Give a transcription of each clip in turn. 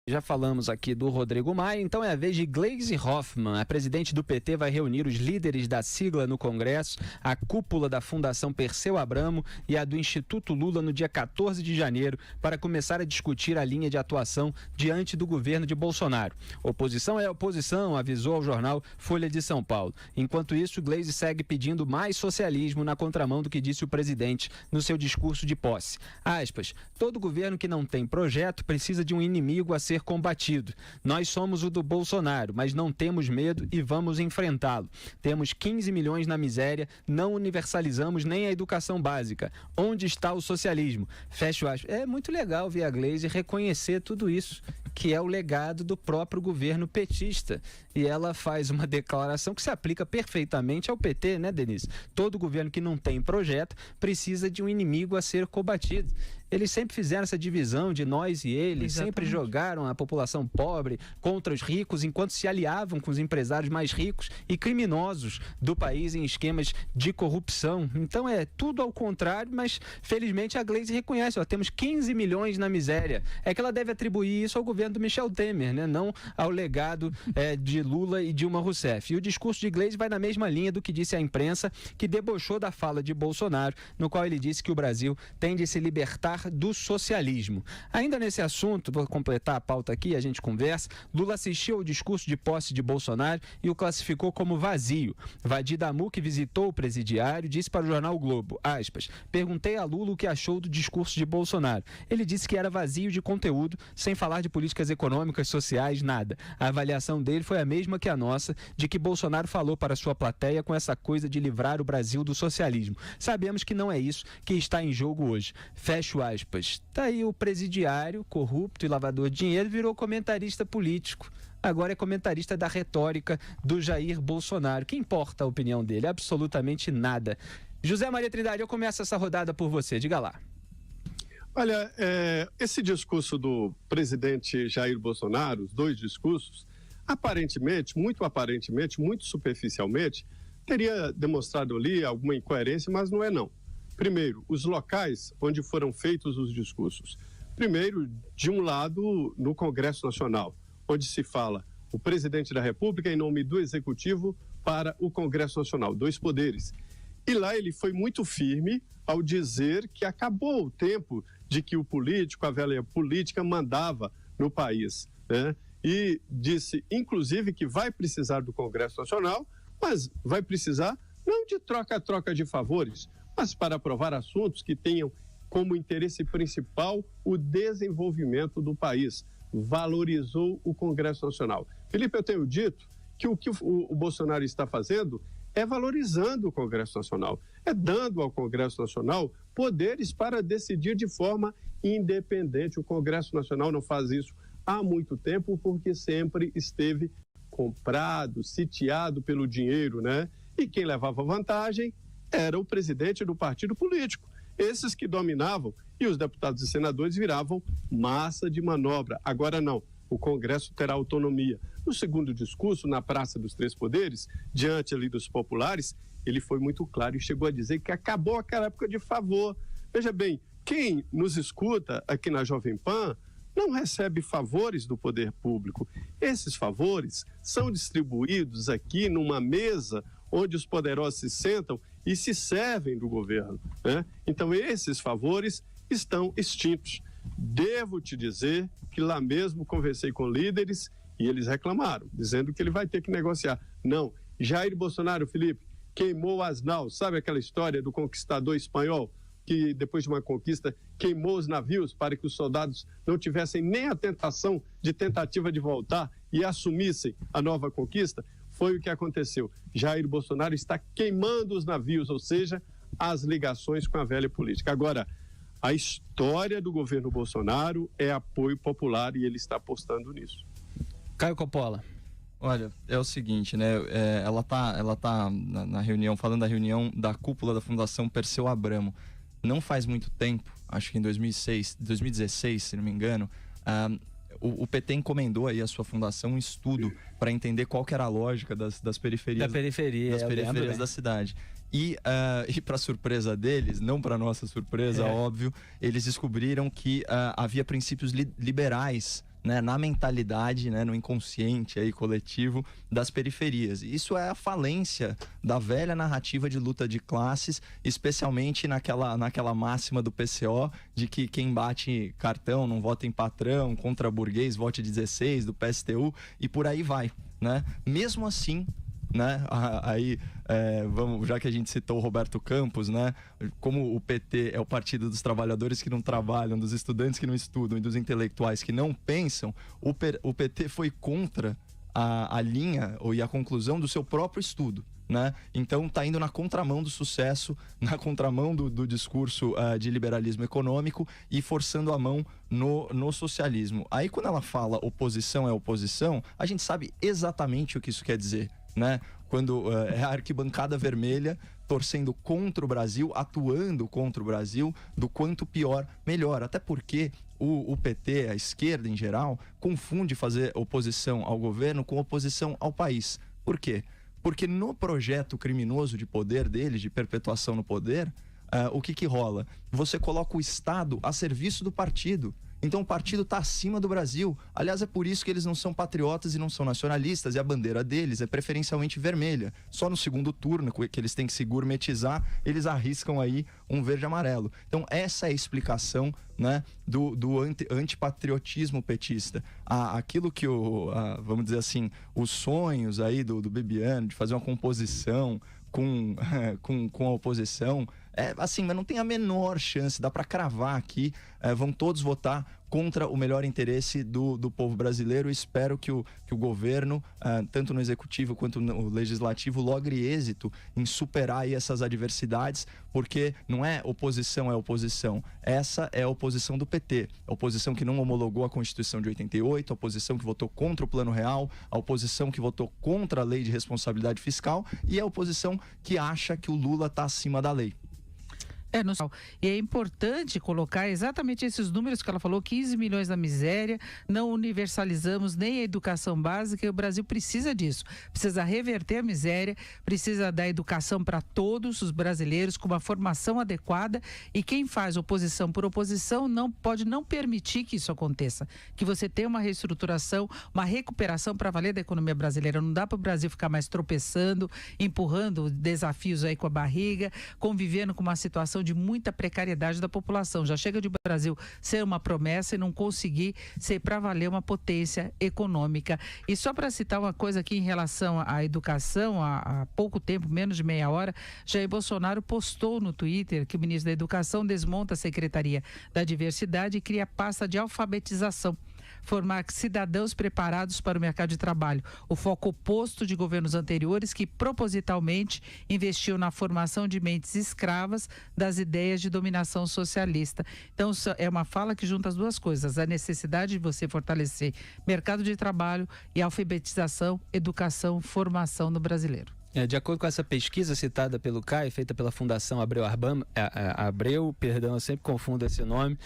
Já falamos aqui do Rodrigo Maia, então é a vez de Gleisi Hoffmann. A presidente do PT vai reunir os líderes da sigla no Congresso, a cúpula da Fundação Perseu Abramo e a do Instituto Lula no dia 14 de janeiro, para começar a discutir a linha de atuação diante do governo de Bolsonaro. Oposição é oposição, avisou ao jornal Folha de São Paulo. Enquanto isso, Gleisi segue pedindo mais socialismo na contramão do que disse o presidente no seu discurso de posse. Aspas, todo governo que não tem projeto precisa de um inimigo a ser combatido. Nós somos o do Bolsonaro, mas não temos medo e vamos enfrentá-lo. Temos 15 milhões na miséria, não universalizamos nem a educação básica. Onde está o socialismo? Fecho aspas. É muito legal ver a Gleisi reconhecer tudo isso, que é o legado do próprio governo petista. E ela faz uma declaração que se aplica perfeitamente ao PT, né, Denise? Todo governo que não tem projeto precisa de um inimigo a ser combatido. Eles sempre fizeram essa divisão de nós e eles, sempre jogaram a população pobre contra os ricos, enquanto se aliavam com os empresários mais ricos e criminosos do país em esquemas de corrupção. Então é tudo ao contrário, mas felizmente a Gleisi reconhece, temos 15 milhões na miséria. É que ela deve atribuir isso ao governo do Michel Temer, né? Não ao legado de Lula e Dilma Rousseff. E o discurso de Gleisi vai na mesma linha do que disse a imprensa, que debochou da fala de Bolsonaro, no qual ele disse que o Brasil tem de se libertar do socialismo. Ainda nesse assunto, vou completar a pauta aqui, a gente conversa. Lula assistiu ao discurso de posse de Bolsonaro e o classificou como vazio. Vadi Damu, que visitou o presidiário, disse para o jornal o Globo, aspas, perguntei a Lula o que achou do discurso de Bolsonaro. Ele disse que era vazio de conteúdo, sem falar de políticas econômicas, sociais, nada. A avaliação dele foi a mesma que a nossa, de que Bolsonaro falou para sua plateia com essa coisa de livrar o Brasil do socialismo. Sabemos que não é isso que está em jogo hoje. Fecho aspas. Tá aí o presidiário, corrupto e lavador de dinheiro, virou comentarista político. Agora é comentarista da retórica do Jair Bolsonaro. Que importa a opinião dele? Absolutamente nada. José Maria Trindade, eu começo essa rodada por você. Diga lá. Olha, esse discurso do presidente Jair Bolsonaro, os dois discursos, aparentemente, muito superficialmente, teria demonstrado ali alguma incoerência, mas não é não. Primeiro, os locais onde foram feitos os discursos. Primeiro, de um lado, no Congresso Nacional, onde se fala o presidente da República em nome do Executivo para o Congresso Nacional, dois poderes. E lá ele foi muito firme ao dizer que acabou o tempo de que o político, a velha política, mandava no país, né? E disse, inclusive, que vai precisar do Congresso Nacional, mas vai precisar não de troca de favores, mas para aprovar assuntos que tenham como interesse principal o desenvolvimento do país. Valorizou o Congresso Nacional. Felipe, eu tenho dito que o que o Bolsonaro está fazendo é valorizando o Congresso Nacional, é dando ao Congresso Nacional poderes para decidir de forma independente. O Congresso Nacional não faz isso há muito tempo porque sempre esteve comprado, sitiado pelo dinheiro, né? E quem levava vantagem era o presidente do partido político. Esses que dominavam e os deputados e senadores viravam massa de manobra. Agora não, o Congresso terá autonomia. No segundo discurso, na Praça dos Três Poderes, diante ali dos populares, ele foi muito claro e chegou a dizer que acabou aquela época de favor. Veja bem, quem nos escuta aqui na Jovem Pan não recebe favores do poder público. Esses favores são distribuídos aqui numa mesa onde os poderosos se sentam e se servem do governo, né? Então esses favores estão extintos. Devo te dizer que lá mesmo conversei com líderes e eles reclamaram, dizendo que ele vai ter que negociar. Não, Jair Bolsonaro, Felipe, queimou as naus. Sabe aquela história do conquistador espanhol que depois de uma conquista queimou os navios para que os soldados não tivessem nem a tentação de tentativa de voltar e assumissem a nova conquista? Foi o que aconteceu. Jair Bolsonaro está queimando os navios, ou seja, as ligações com a velha política. Agora, a história do governo Bolsonaro é apoio popular e ele está apostando nisso. Caio Coppola. Olha, é o seguinte, né? Ela tá na reunião, falando da reunião da cúpula da Fundação Perseu Abramo. Não faz muito tempo, acho que em 2016, se não me engano, o PT encomendou aí a sua fundação um estudo para entender qual que era a lógica das periferias, da cidade. E para surpresa deles, não para nossa surpresa, óbvio, eles descobriram que havia princípios liberais né, na mentalidade, né, no inconsciente aí coletivo das periferias. Isso é a falência da velha narrativa de luta de classes, especialmente naquela máxima do PCO de que quem bate cartão não vota em patrão, contra burguês, vote 16, do PSTU, e por aí vai, né? Mesmo assim, né? Aí, vamos, já que a gente citou o Roberto Campos, né? Como o PT é o partido dos trabalhadores que não trabalham, dos estudantes que não estudam e dos intelectuais que não pensam, o PT foi contra a linha e a conclusão do seu próprio estudo, né? Então está indo na contramão do sucesso, na contramão do discurso de liberalismo econômico e forçando a mão no socialismo. Aí quando ela fala oposição é oposição, a gente sabe exatamente o que isso quer dizer, né? Quando é a arquibancada vermelha torcendo contra o Brasil, atuando contra o Brasil, do quanto pior, melhor. Até porque o PT, a esquerda em geral, confunde fazer oposição ao governo com oposição ao país. Por quê? Porque no projeto criminoso de poder deles, de perpetuação no poder, o que rola? Você coloca o Estado a serviço do partido. Então o partido está acima do Brasil. Aliás, é por isso que eles não são patriotas e não são nacionalistas, e a bandeira deles é preferencialmente vermelha. Só no segundo turno, que eles têm que se gourmetizar, eles arriscam aí um verde e amarelo. Então essa é a explicação, né, do antipatriotismo petista. Aquilo que vamos dizer assim, os sonhos aí do Bibiano de fazer uma composição com a oposição, assim, mas não tem a menor chance, dá para cravar aqui, vão todos votar contra o melhor interesse do povo brasileiro. Espero que o governo, tanto no executivo quanto no legislativo, logre êxito em superar aí essas adversidades, porque não é oposição, é oposição. Essa é a oposição do PT, a oposição que não homologou a Constituição de 88, a oposição que votou contra o Plano Real, a oposição que votou contra a Lei de Responsabilidade Fiscal e a oposição que acha que o Lula está acima da lei. E é importante colocar exatamente esses números que ela falou, 15 milhões na miséria, não universalizamos nem a educação básica, e o Brasil precisa disso, precisa reverter a miséria, precisa dar educação para todos os brasileiros com uma formação adequada, e quem faz oposição por oposição não pode não permitir que isso aconteça, que você tenha uma reestruturação, uma recuperação para valer da economia brasileira. Não dá para o Brasil ficar mais tropeçando, empurrando desafios aí com a barriga, convivendo com uma situação de muita precariedade da população. Já chega de Brasil ser uma promessa e não conseguir ser para valer uma potência econômica. E só para citar uma coisa aqui em relação à educação, há pouco tempo, menos de meia hora, Jair Bolsonaro postou no Twitter que o ministro da Educação desmonta a Secretaria da Diversidade e cria pasta de alfabetização. Formar cidadãos preparados para o mercado de trabalho. O foco oposto de governos anteriores que propositalmente investiu na formação de mentes escravas das ideias de dominação socialista. Então, é uma fala que junta as duas coisas, a necessidade de você fortalecer mercado de trabalho e alfabetização, educação, formação no brasileiro. De acordo com essa pesquisa citada pelo Caio, feita pela Fundação Abreu, perdão, eu sempre confundo esse nome,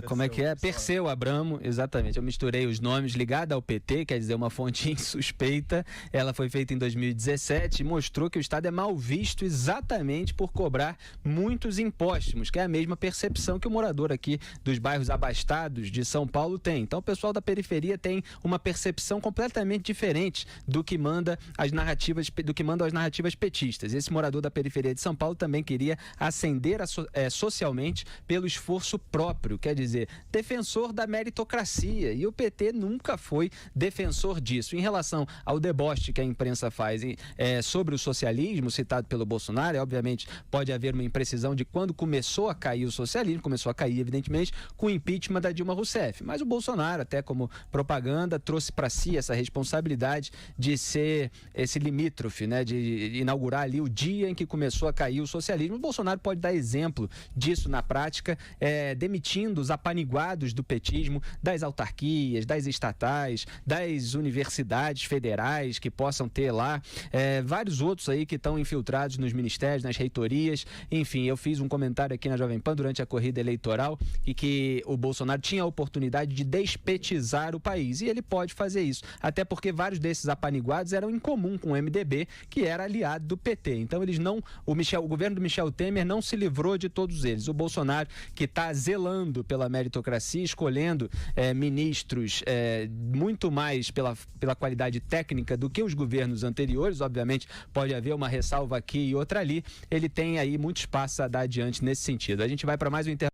como é que é? Perseu Abramo, exatamente, eu misturei os nomes, ligada ao PT, quer dizer, uma fonte insuspeita. Ela foi feita em 2017 e mostrou que o Estado é mal visto exatamente por cobrar muitos impostos, que é a mesma percepção que o morador aqui dos bairros abastados de São Paulo tem. Então o pessoal da periferia tem uma percepção completamente diferente do que manda as narrativas petistas. Esse morador da periferia de São Paulo também queria ascender socialmente pelo esforço próprio, quer dizer, defensor da meritocracia, e o PT nunca foi defensor disso. Em relação ao deboche que a imprensa faz sobre o socialismo citado pelo Bolsonaro, obviamente pode haver uma imprecisão de quando começou a cair o socialismo, começou a cair evidentemente com o impeachment da Dilma Rousseff, mas o Bolsonaro, até como propaganda, trouxe para si essa responsabilidade de ser esse limítrofe, né, de inaugurar ali o dia em que começou a cair o socialismo. O Bolsonaro pode dar exemplo disso na prática, demitindo os apaniguados do petismo, das autarquias, das estatais, das universidades federais que possam ter lá, vários outros aí que estão infiltrados nos ministérios, nas reitorias. Enfim, eu fiz um comentário aqui na Jovem Pan durante a corrida eleitoral e que o Bolsonaro tinha a oportunidade de despetizar o país, e ele pode fazer isso, até porque vários desses apaniguados eram em comum com o MDB, que era aliado do PT. Então o governo do Michel Temer não se livrou de todos eles. O Bolsonaro, que está zelando pela meritocracia, escolhendo ministros muito mais pela qualidade técnica do que os governos anteriores, obviamente pode haver uma ressalva aqui e outra ali, ele tem aí muito espaço a dar adiante nesse sentido. A gente vai para mais um intervalo.